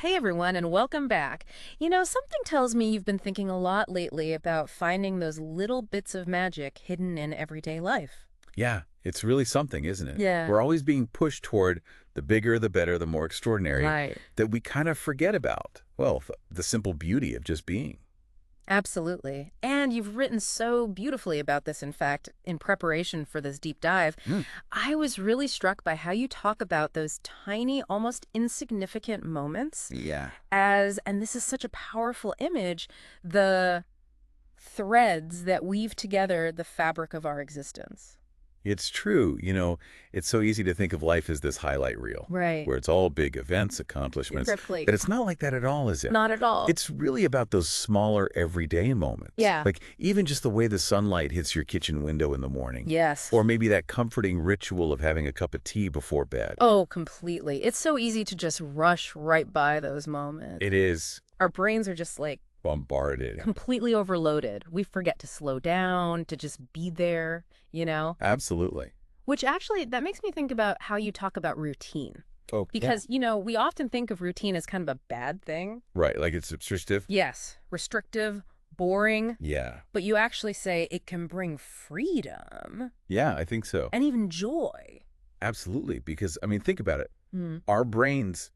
Hey everyone, and welcome back. Something tells me you've been thinking a lot lately about finding those little bits of magic hidden in everyday life. Yeah, it's really something, isn't it? Yeah, We're always being pushed toward the bigger, the better, the more extraordinary right. that we kind of forget about. Well, the simple beauty of just being. Absolutely. And you've written so beautifully about this, in fact, in preparation for this deep dive. Mm, I was really struck by how you talk about those tiny, almost insignificant moments yeah. and this is such a powerful image, the threads that weave together the fabric of our existence. It's true. It's so easy to think of life as this highlight reel, Right. where it's all big events, accomplishments. Exactly. But it's not like that at all, is it? Not at all. It's really about those smaller everyday moments. Yeah. Like even just the way the sunlight hits your kitchen window in the morning. Yes. Or maybe that comforting ritual of having a cup of tea before bed. Oh, completely. It's so easy to just rush right by those moments. It is Our brains are just like bombarded. completely overloaded. We forget to slow down, to just be there. Absolutely. Which actually, that makes me think about how you talk about routine. Oh, yeah. Because we often think of routine as kind of a bad thing. Right, like it's restrictive? Yes, restrictive, boring, Yeah. but you actually say it can bring freedom Yeah, I think so. and even joy. Absolutely, because, I mean, think about it. Hmm. Our brains,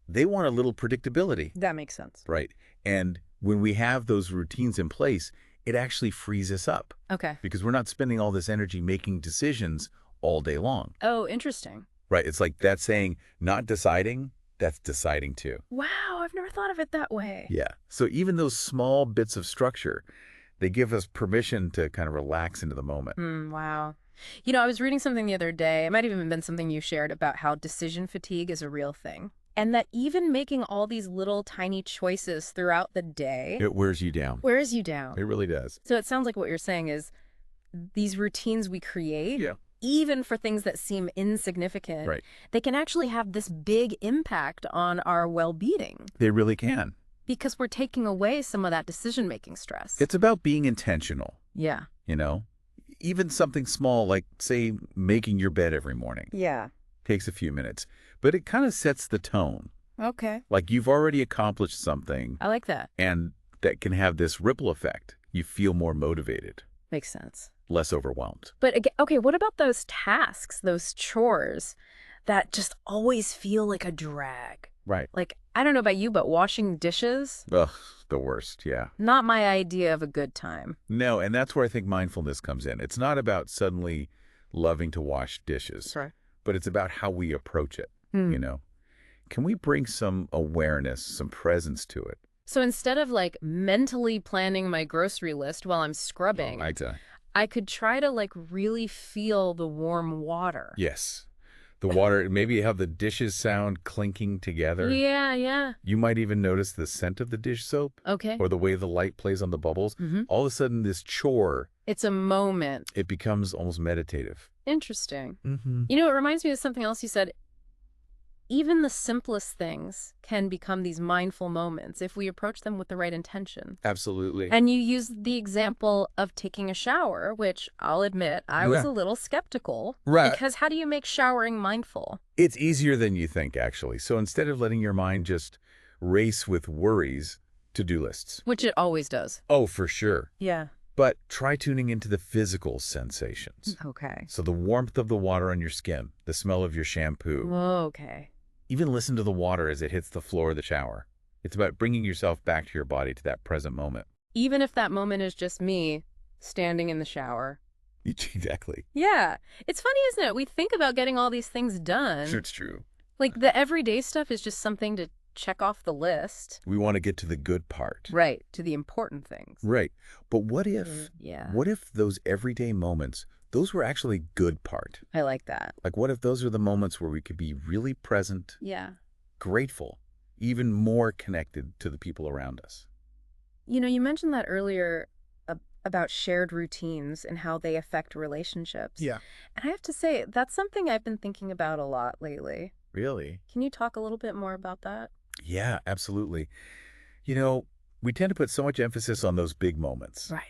they want a little predictability, That makes sense. right? And when we have those routines in place, it actually frees us up Okay. because we're not spending all this energy making decisions all day long, Oh, interesting. right? It's like that saying, not deciding, that's deciding too. Wow, I've never thought of it that way. Yeah. So even those small bits of structure, they give us permission to kind of relax into the moment. Wow. I was reading something the other day, it might have even been something you shared about how decision fatigue is a real thing. And that even making all these little tiny choices throughout the day It wears you down. wears you down. It really does. So it sounds like what you're saying is these routines we create, Yeah. even for things that seem insignificant, Right. they can actually have this big impact on our well-being They really can. because we're taking away some of that decision-making stress. It's about being intentional, Yeah. you know? Even something small like, say, making your bed every morning Yeah. takes a few minutes, but it kind of sets the tone. Okay. Like you've already accomplished something, I like that. and that can have this ripple effect. You feel more motivated, Makes sense. less overwhelmed. But again, okay, what about those tasks, those chores that just always feel like a drag? Right. Like, I don't know about you, but washing dishes, Ugh, the worst, yeah. not my idea of a good time. No, and that's where I think mindfulness comes in. It's not about suddenly loving to wash dishes, Right. but it's about how we approach it, Hmm. you know? Can we bring some awareness, some presence to it? So instead of like mentally planning my grocery list while I'm scrubbing, I could try to like really feel the warm water. Yes. The water, maybe have the dishes sound clinking together. Yeah, yeah. You might even notice the scent of the dish soap Okay. or the way the light plays on the bubbles. Hmm. All of a sudden, this chore, It's a moment. it becomes almost meditative. Interesting. Mm-hmm. It reminds me of something else you said. Even the simplest things can become these mindful moments if we approach them with the right intention. Absolutely. And you used the example of taking a shower, which I'll admit I was Yeah. a little skeptical. Right. Because how do you make showering mindful? It's easier than you think, actually. So instead of letting your mind just race with worries, to-do lists. Which it always does. Oh, for sure. Yeah. But try tuning into the physical sensations. Okay. So the warmth of the water on your skin, the smell of your shampoo. Okay. Even listen to the water as it hits the floor of the shower. It's about bringing yourself back to your body, to that present moment. Even if that moment is just me standing in the shower. Exactly. Yeah. It's funny, isn't it? We think about getting all these things done. Sure, it's true. Like the everyday stuff is just something to check off the list. We want to get to the good part. Right. To the important things. Right. But what if, Yeah. what if those everyday moments, those were actually good part? I like that. Like what if those are the moments where we could be really present, Yeah. grateful, even more connected to the people around us? You mentioned that earlier about shared routines and how they affect relationships. Yeah. And I have to say, that's something I've been thinking about a lot lately. Really? Can you talk a little bit more about that? Yeah, absolutely. We tend to put so much emphasis on those big moments. Right.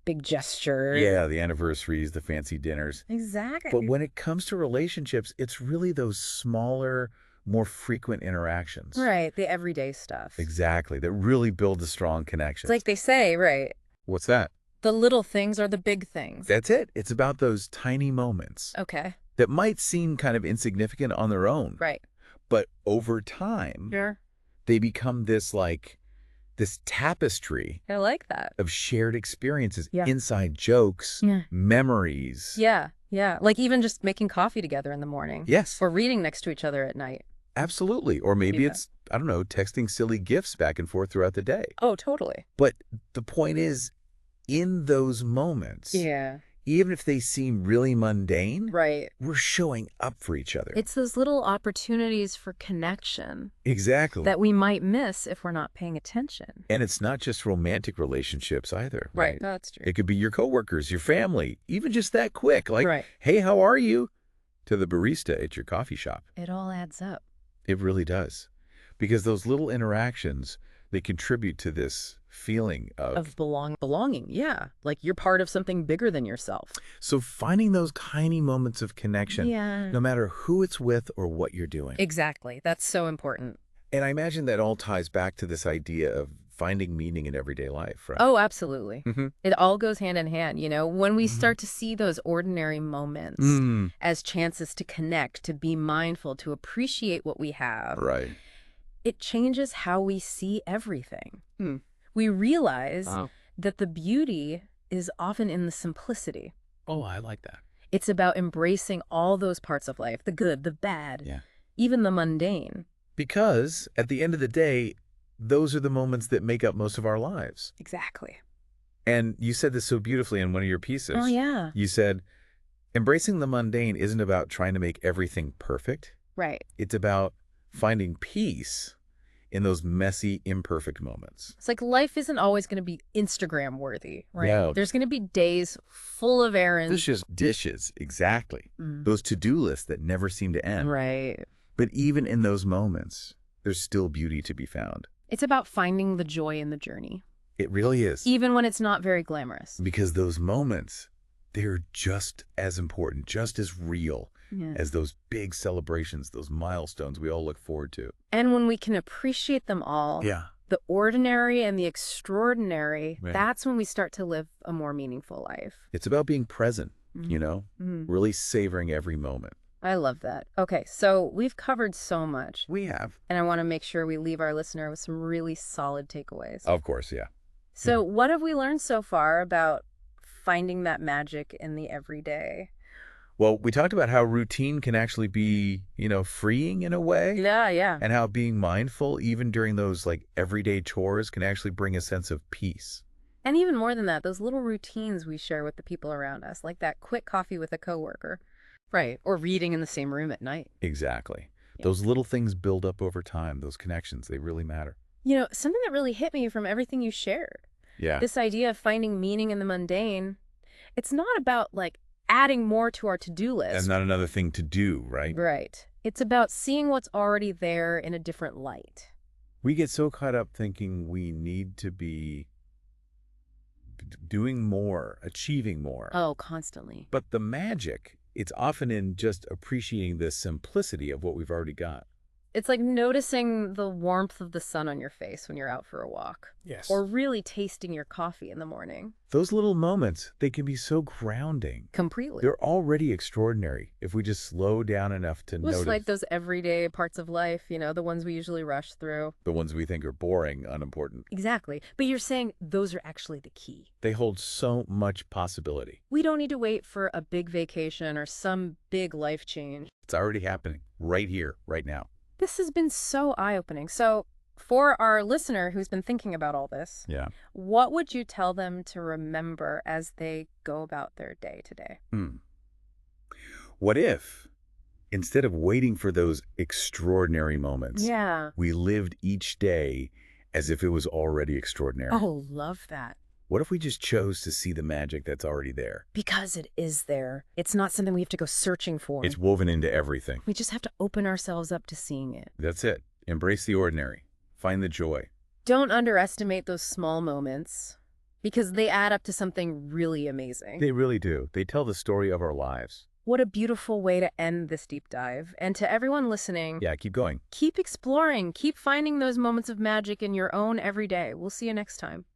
Big gesture. Yeah, the anniversaries, the fancy dinners. Exactly. But when it comes to relationships, it's really those smaller, more frequent interactions. Right, the everyday stuff. Exactly, that really build a strong It's connection. like they say, right, What's that? the little things are the big things. That's it. It's about those tiny moments Okay, that might seem kind of insignificant on their own, right. but over time, Sure. they become this tapestry I like that. of shared experiences, Yeah. inside jokes, Yeah. memories. Yeah, yeah. Like even just making coffee together in the morning. Yes, Or reading next to each other at night. absolutely. Or maybe Yeah. it's, I don't know, texting silly gifs back and forth throughout the day. Oh, totally. But the point is, in those moments, Yeah. even if they seem really mundane, Right. we're showing up for each other. It's those little opportunities for connection Exactly. that we might miss if we're not paying attention. And it's not just romantic relationships either, right? That's true. It could be your coworkers, your family, even just that quick, like, Right. hey, how are you? To the barista at your coffee shop. It all adds up. It really does. Because those little interactions, they contribute to this feeling Of belonging, yeah. Like you're part of something bigger than yourself. So finding those tiny moments of connection, Yeah. no matter who it's with or what you're doing. Exactly. That's so important. And I imagine that all ties back to this idea of finding meaning in everyday life, right? Oh, absolutely. Mhm. It all goes hand in hand, you know, when we Mhm. start to see those ordinary moments Mm, as chances to connect, to be mindful, to appreciate what we have. right. It changes how we see everything. We realize that the beauty is often in the simplicity. Oh, I like that. It's about embracing all those parts of life, the good, the bad, Yeah. even the mundane. Because at the end of the day, those are the moments that make up most of our lives. Exactly. And you said this so beautifully in one of your pieces. Oh, yeah. You said, embracing the mundane isn't about trying to make everything perfect. Right. It's about finding peace in those messy, imperfect moments. It's like life isn't always going to be Instagram worthy, right? No. There's going to be days full of errands. It's just dishes, exactly. Mm. Those to-do lists that never seem to end. Right. But even in those moments, there's still beauty to be found. It's about finding the joy in the journey, It really is. even when it's not very glamorous. Because those moments, they're just as important, just as real Yeah. as those big celebrations, those milestones we all look forward to. And when we can appreciate them all, Yeah. the ordinary and the extraordinary, Right. that's when we start to live a more meaningful life. It's about being present, Mhm. you know, Mhm. really savoring every moment. I love that. Okay, so we've covered so much, We have. and I want to make sure we leave our listener with some really solid takeaways. Of course, yeah. So what have we learned so far about finding that magic in the everyday? Well, we talked about how routine can actually be, freeing in a way. Yeah. And how being mindful, even during those like everyday chores, can actually bring a sense of peace. And even more than that, those little routines we share with the people around us, like that quick coffee with a coworker. Right. Or reading in the same room at night. Exactly. Yeah. Those little things build up over time. Those connections, they really matter. You know, something that really hit me from everything you shared, Yeah. this idea of finding meaning in the mundane, it's not about like adding more to our to-do list. And not another thing to do, right? Right. It's about seeing what's already there in a different light. We get so caught up thinking we need to be doing more, achieving more. Oh, constantly. But the magic, it's often in just appreciating the simplicity of what we've already got. It's like noticing the warmth of the sun on your face when you're out for a walk. Yes. Or really tasting your coffee in the morning. Those little moments, they can be so grounding. Completely. They're already extraordinary if we just slow down enough to Just notice like those everyday parts of life, you know, the ones we usually rush through. the ones we think are boring, unimportant. Exactly. But you're saying those are actually the key. They hold so much possibility. We don't need to wait for a big vacation or some big life change. It's already happening right here, right now. This has been so eye-opening. So for our listener who's been thinking about all this, Yeah. what would you tell them to remember as they go about their day today? What if, instead of waiting for those extraordinary moments, Yeah. we lived each day as if it was already extraordinary? Oh, love that. What if we just chose to see the magic that's already there? Because it is there. It's not something we have to go searching for. It's woven into everything. We just have to open ourselves up to seeing it. That's it. Embrace the ordinary. Find the joy. Don't underestimate those small moments because they add up to something really amazing. They really do. They tell the story of our lives. What a beautiful way to end this deep dive. And to everyone listening, Yeah, keep going. keep exploring, keep finding those moments of magic in your own everyday. We'll see you next time.